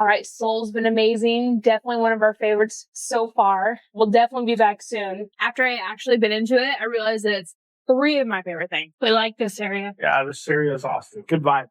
All right, Seoul's been amazing. Definitely one of our favorites so far. We'll definitely be back soon. After I actually been into it, I realized that it's three of my favorite things. We like this area. Yeah, this area is awesome. Good vibe.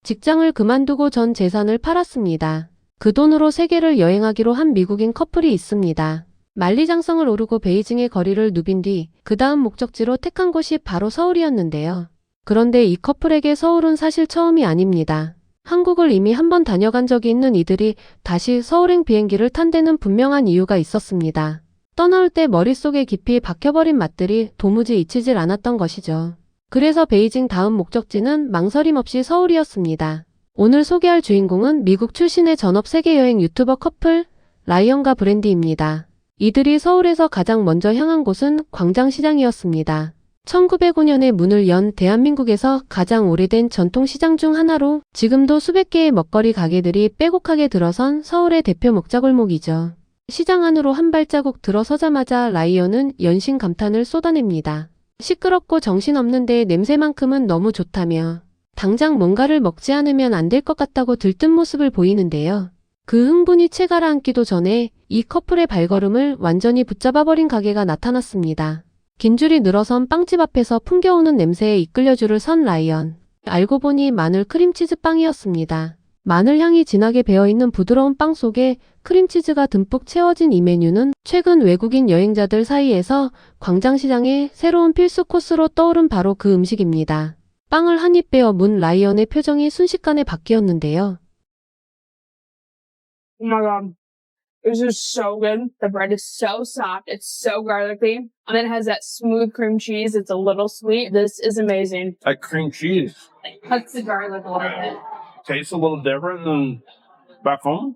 직장을 그만두고 전 재산을 팔았습니다. 그 돈으로 세계를 여행하기로 한 미국인 커플이 있습니다. 만리장성을 오르고 베이징의 거리를 누빈 뒤 그 다음 목적지로 택한 곳이 바로 서울이었는데요. 그런데 이 커플에게 서울은 사실 처음이 아닙니다. 한국을 이미 한 번 다녀간 적이 있는 이들이 다시 서울행 비행기를 탄 데는 분명한 이유가 있었습니다. 떠나올 때 머릿속에 깊이 박혀버린 맛들이 도무지 잊히질 않았던 것이죠. 그래서 베이징 다음 목적지는 망설임 없이 서울이었습니다. 오늘 소개할 주인공은 미국 출신의 전업 세계여행 유튜버 커플 라이언과 브랜디입니다. 이들이 서울에서 가장 먼저 향한 곳은 광장시장이었습니다. 1905년에 문을 연 대한민국에서 가장 오래된 전통시장 중 하나로 지금도 수백 개의 먹거리 가게들이 빼곡하게 들어선 서울의 대표 먹자골목이죠. 시장 안으로 한 발자국 들어서자마자 라이언은 연신 감탄을 쏟아냅니다. 시끄럽고 정신없는 데의 냄새만큼은 너무 좋다며 당장 뭔가를 먹지 않으면 안 될 것 같다고 들뜬 모습을 보이는데요. 그 흥분이 채가라앉기도 전에 이 커플의 발걸음을 완전히 붙잡아버린 가게가 나타났습니다. 긴 줄이 늘어선 빵집 앞에서 풍겨오는 냄새에 이끌려 줄을 선 라이언. 알고 보니 마늘 크림치즈 빵이었습니다. 마늘 향이 진하게 배어있는 부드러운 빵 속에 크림치즈가 듬뿍 채워진 이 메뉴는 최근 외국인 여행자들 사이에서 광장시장의 새로운 필수 코스로 떠오른 바로 그 음식입니다. 빵을 한 입 베어 문 라이언의 표정이 순식간에 바뀌었는데요. Oh my god. This is so good. The bread is so soft. It's so garlicky. And then it has that smooth cream cheese. It's a little sweet. This is amazing. That cream cheese Cuts the garlic a little bit. tastes a little different than back home.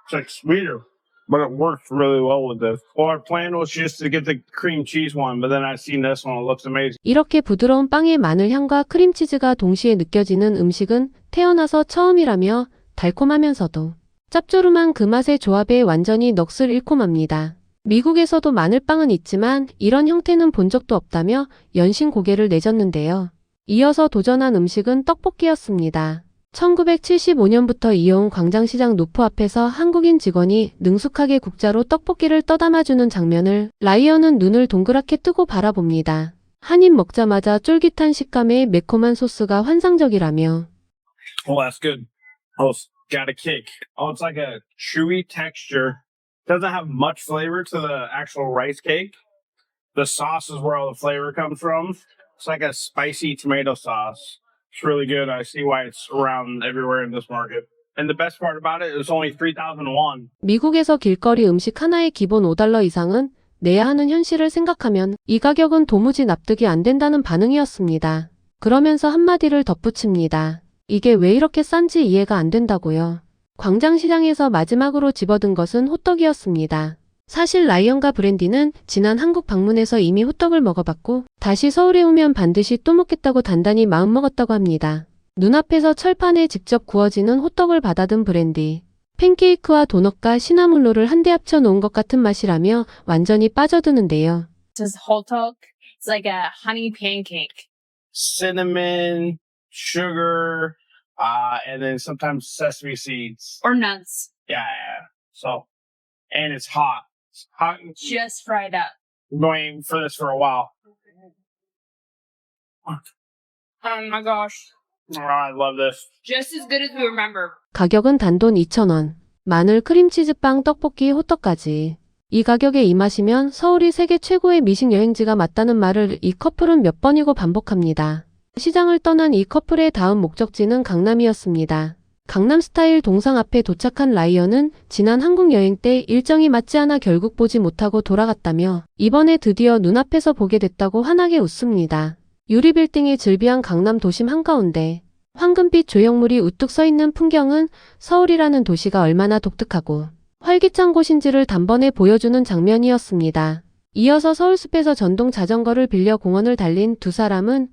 It's like sweeter, but it works really well with this. Well, our plan was just to get the cream cheese one, but then I seen this one. It looks amazing. 이렇게 부드러운 빵의 마늘 향과 크림치즈가 동시에 느껴지는 음식은 태어나서 처음이라며 달콤하면서도 짭조름한 그 맛의 조합에 완전히 넋을 잃고 맙니다. 미국에서도 마늘빵은 있지만 이런 형태는 본 적도 없다며 연신 고개를 내젓는데요. 이어서 도전한 음식은 떡볶이였습니다. 1975년부터 이어온 광장시장 노포 앞에서 한국인 직원이 능숙하게 국자로 떡볶이를 떠담아주는 장면을 라이언은 눈을 동그랗게 뜨고 바라봅니다. 한 입 먹자마자 쫄깃한 식감의 매콤한 소스가 환상적이라며 Oh, that's good. Oh, got a kick. Oh, it's like a chewy texture. Doesn't have much flavor to the actual rice cake. The sauce is where all the flavor comes from. It's like a spicy tomato sauce. It's really good. I see why it's around everywhere in this market. And the best part about it is only 3,000 won. 미국에서 길거리 음식 하나의 기본 $5 이상은 내야 하는 현실을 생각하면 이 가격은 도무지 납득이 안 된다는 반응이었습니다. 그러면서 한마디를 덧붙입니다. 이게 왜 이렇게 싼지 이해가 안 된다고요. 광장시장에서 마지막으로 집어든 것은 호떡이었습니다. 사실 라이언과 브랜디는 지난 한국 방문에서 이미 호떡을 먹어봤고 다시 서울에 오면 반드시 또 먹겠다고 단단히 마음먹었다고 합니다. 눈앞에서 철판에 직접 구워지는 호떡을 받아든 브랜디. 팬케이크와 도넛과 시나물로를 한데 합쳐 놓은 것 같은 맛이라며 완전히 빠져드는데요. This is hotok. It's like a honey pancake. Cinnamon, sugar, and then sometimes sesame seeds. Or nuts. Yeah. So, and it's hot. It's hot. Just fried up. I'm going for this for a while. Oh my gosh. Oh, I love this. Just as good as we remember. 가격은 단돈 2,000원. 마늘 크림치즈빵 떡볶이 호떡까지. 이 가격에 이 맛이면 서울이 세계 최고의 미식 여행지가 맞다는 말을 이 커플은 몇 번이고 반복합니다. 시장을 떠난 이 커플의 다음 목적지는 강남이었습니다. 강남스타일 동상 앞에 도착한 라이언은 지난 한국 여행 때 일정이 맞지 않아 결국 보지 못하고 돌아갔다며 이번에 드디어 눈앞에서 보게 됐다고 환하게 웃습니다. 유리빌딩이 즐비한 강남 도심 한가운데 황금빛 조형물이 우뚝 서 있는 풍경은 서울이라는 도시가 얼마나 독특하고 활기찬 곳인지를 단번에 보여주는 장면이었습니다. 이어서 서울숲에서 전동 자전거를 빌려 공원을 달린 두 사람은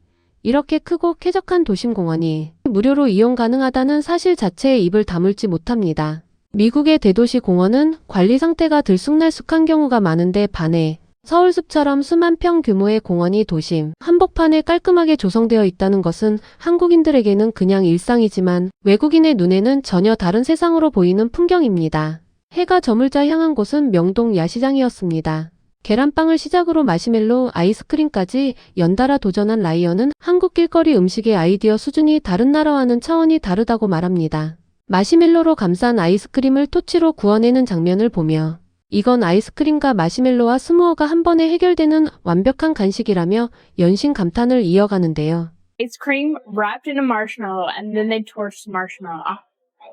이렇게 크고 쾌적한 도심공원이 무료로 이용 가능하다는 사실 자체에 입을 다물지 못합니다. 미국의 대도시 공원은 관리 상태가 들쑥날쑥한 경우가 많은데 반해 서울숲처럼 수만 평 규모의 공원이 도심, 한복판에 깔끔하게 조성되어 있다는 것은 한국인들에게는 그냥 일상이지만 외국인의 눈에는 전혀 다른 세상으로 보이는 풍경입니다. 해가 저물자 향한 곳은 명동 야시장이었습니다. 계란빵을 시작으로 마시멜로, 아이스크림까지 연달아 도전한 라이언은 한국 길거리 음식의 아이디어 수준이 다른 나라와는 차원이 다르다고 말합니다. 마시멜로로 감싼 아이스크림을 토치로 구워내는 장면을 보며 이건 아이스크림과 마시멜로와 스무어가 한 번에 해결되는 완벽한 간식이라며 연신 감탄을 이어가는데요. Ice cream wrapped in a marshmallow and then they torched the marshmallow. Ah,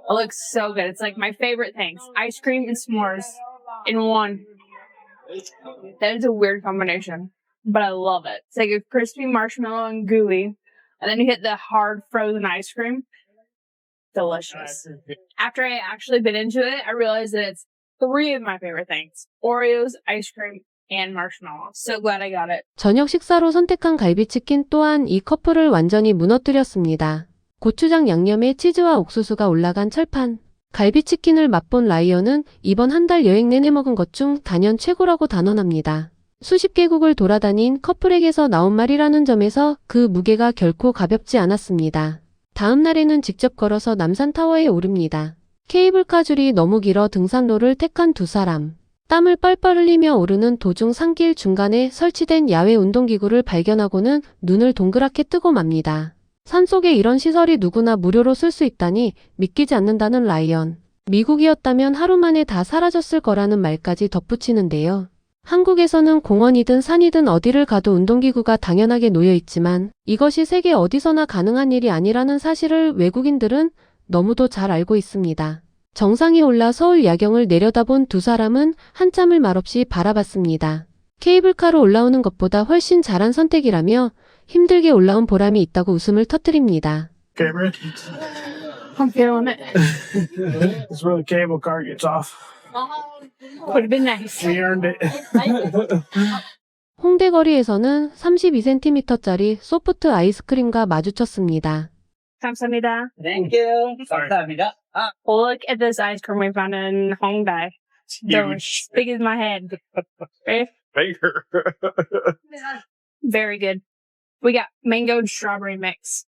it looks so good. It's like my favorite things. Ice cream and s'mores in one. That is a weird combination, but I love it. It's like a crispy marshmallow and gooey, and then you hit the hard frozen ice cream. Delicious. After I actually bit into it, I realized that it's three of my favorite things. Oreos, ice cream, and marshmallow. So glad I got it. 저녁 식사로 선택한 갈비치킨 또한 이 커플을 완전히 무너뜨렸습니다. 고추장 양념에 치즈와 옥수수가 올라간 철판. 갈비치킨을 맛본 라이언은 이번 한 달 여행 내내 먹은 것 중 단연 최고라고 단언합니다. 수십 개국을 돌아다닌 커플에게서 나온 말이라는 점에서 그 무게가 결코 가볍지 않았습니다. 다음 날에는 직접 걸어서 남산타워에 오릅니다. 케이블카 줄이 너무 길어 등산로를 택한 두 사람. 땀을 뻘뻘 흘리며 오르는 도중 산길 중간에 설치된 야외 운동기구를 발견하고는 눈을 동그랗게 뜨고 맙니다. 산속에 이런 시설이 누구나 무료로 쓸 수 있다니 믿기지 않는다는 라이언. 미국이었다면 하루 만에 다 사라졌을 거라는 말까지 덧붙이는데요. 한국에서는 공원이든 산이든 어디를 가도 운동기구가 당연하게 놓여 있지만 이것이 세계 어디서나 가능한 일이 아니라는 사실을 외국인들은 너무도 잘 알고 있습니다. 정상에 올라 서울 야경을 내려다본 두 사람은 한참을 말없이 바라봤습니다. 케이블카로 올라오는 것보다 훨씬 잘한 선택이라며 힘들게 올라온 보람이 있다고 웃음을 터뜨립니다. Cameron, I'm feeling it. this is where the cable car gets off. Would have been nice. We earned it. 홍대 거리에서는 32cm짜리 소프트 아이스크림과 마주쳤습니다. 감사합니다. Thank you. 감사합니다. Look at this ice cream we found in Hongdae. Huge. Big as my head. Right? Bigger. Very good. We got mango and strawberry mix.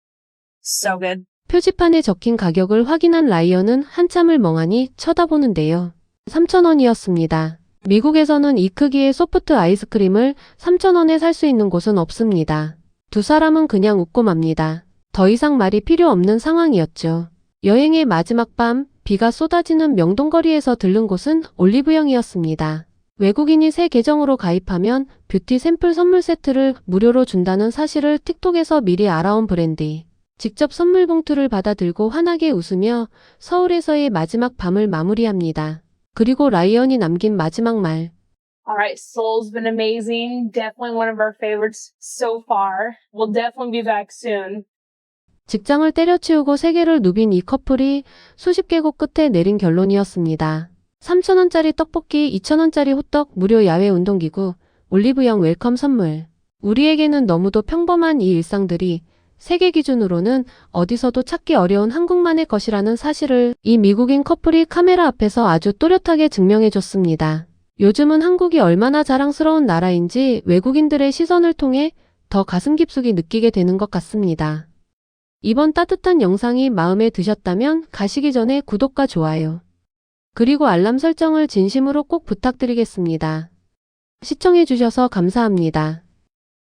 So good. 표지판에 적힌 가격을 확인한 라이언은 한참을 멍하니 쳐다보는데요. 3,000원이었습니다. 미국에서는 이 크기의 소프트 아이스크림을 3,000원에 살 수 있는 곳은 없습니다. 두 사람은 그냥 웃고 맙니다. 더 이상 말이 필요 없는 상황이었죠. 여행의 마지막 밤, 비가 쏟아지는 명동거리에서 들른 곳은 올리브영이었습니다. 외국인이 새 계정으로 가입하면 뷰티 샘플 선물 세트를 무료로 준다는 사실을 틱톡에서 미리 알아온 브랜디. 직접 선물 봉투를 받아 들고 환하게 웃으며 서울에서의 마지막 밤을 마무리합니다. 그리고 라이언이 남긴 마지막 말. Alright, Seoul's been amazing. Definitely one of our favorites so far. We'll definitely be back soon. 직장을 때려치우고 세계를 누빈 이 커플이 수십 개국 끝에 내린 결론이었습니다. 3,000원짜리 떡볶이, 2,000원짜리 호떡, 무료 야외 운동기구, 올리브영 웰컴 선물. 우리에게는 너무도 평범한 이 일상들이 세계 기준으로는 어디서도 찾기 어려운 한국만의 것이라는 사실을 이 미국인 커플이 카메라 앞에서 아주 또렷하게 증명해줬습니다. 요즘은 한국이 얼마나 자랑스러운 나라인지 외국인들의 시선을 통해 더 가슴 깊숙이 느끼게 되는 것 같습니다. 이번 따뜻한 영상이 마음에 드셨다면 가시기 전에 구독과 좋아요, 그리고 알람 설정을 진심으로 꼭 부탁드리겠습니다. 시청해주셔서 감사합니다.